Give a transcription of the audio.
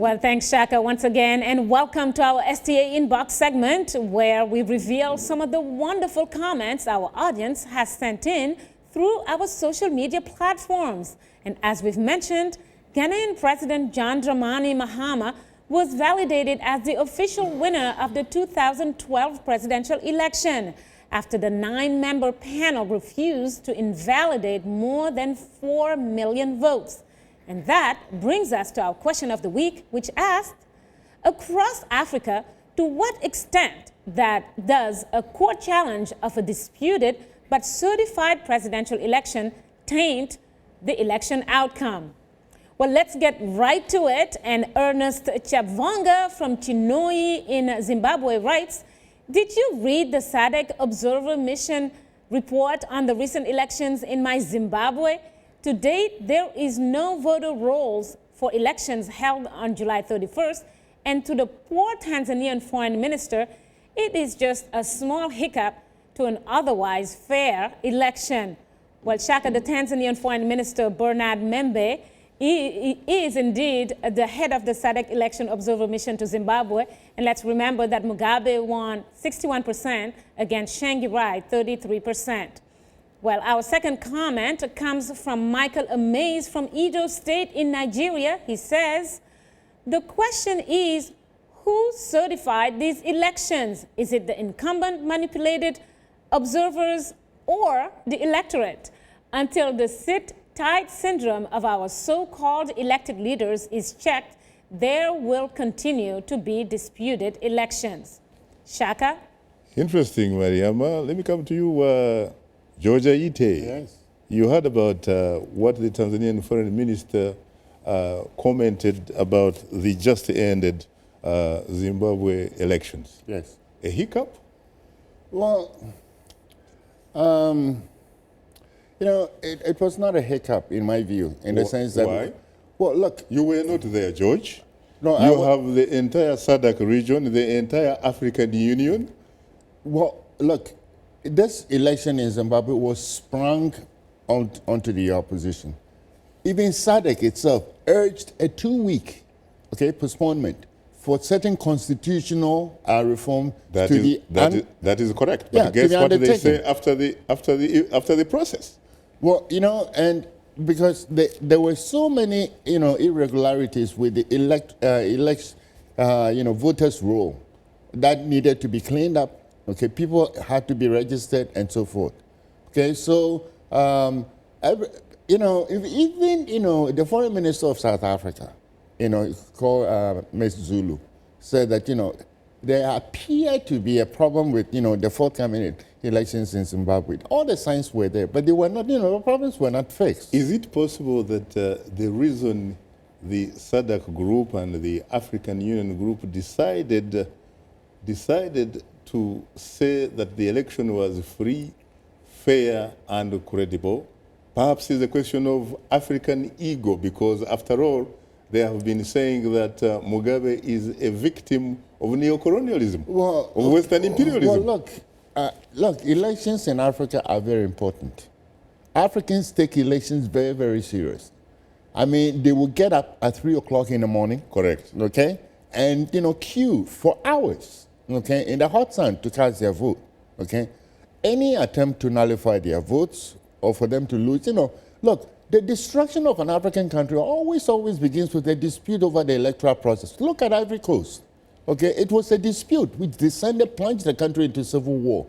Well, thanks, Shaka, once again, and welcome to our STA Inbox segment, where we reveal some of the wonderful comments our audience has sent in through our social media platforms. And as we've mentioned, Ghanaian President John Dramani Mahama was validated as the official winner of the 2012 presidential election after the 9-member panel refused to invalidate more than 4 million votes. And that brings us to our question of the week, which asked, across Africa, to what extent does a court challenge of a disputed but certified presidential election taint the election outcome? Well, let's get right to it. And Ernest Chabvonga from Chinoi in Zimbabwe writes, did you read the SADC Observer Mission report on the recent elections in my Zimbabwe? To date, there is no voter rolls for elections held on July 31st. And to the poor Tanzanian foreign minister, it is just a small hiccup to an otherwise fair election. Well, Shaka, the Tanzanian foreign minister, Bernard Membe, is indeed the head of the SADC Election Observer Mission to Zimbabwe. And let's remember that Mugabe won 61% against Tsvangirai, 33%. Well, our second comment comes from Michael Amaze from Edo State in Nigeria. He says, the question is, who certified these elections? Is it the incumbent manipulated observers or the electorate? Until the sit-tight syndrome of our so-called elected leaders is checked, there will continue to be disputed elections. Shaka? Interesting, Mariama. Let me come to you, Georgia Ite. Yes. You heard about what the Tanzanian foreign minister commented about the just ended Zimbabwe elections. Yes. A hiccup? Well, it was not a hiccup in my view, in the sense that... Why? Well, look... You were not there, George. No, you have the entire SADC region, the entire African Union. Well, look, this election in Zimbabwe was sprung onto the opposition. Even SADC itself urged a 2-week postponement for certain constitutional reform that is correct. But yeah, guess what they say after the process? Well, and because there were so many irregularities with the voters' roll that needed to be cleaned up. Okay, people had to be registered and so forth. Okay, so even the foreign minister of South Africa, called Ms. Zulu, said that there appeared to be a problem with the forthcoming elections in Zimbabwe. All the signs were there, but they were not. The problems were not fixed. Is it possible that the reason the SADC group and the African Union group decided to say that the election was free, fair, and credible, perhaps is a question of African ego, because after all, they have been saying that Mugabe is a victim of neocolonialism, of Western imperialism. Well, look, elections in Africa are very important. Africans take elections very, very serious. I mean, they will get up at 3 o'clock in the morning. Correct. Okay? And, queue for hours. Okay, in the hot sun to cast their vote. Okay, any attempt to nullify their votes or for them to lose, look, the destruction of an African country always begins with a dispute over the electoral process. Look at Ivory Coast. Okay, it was a dispute which plunged the country into civil war.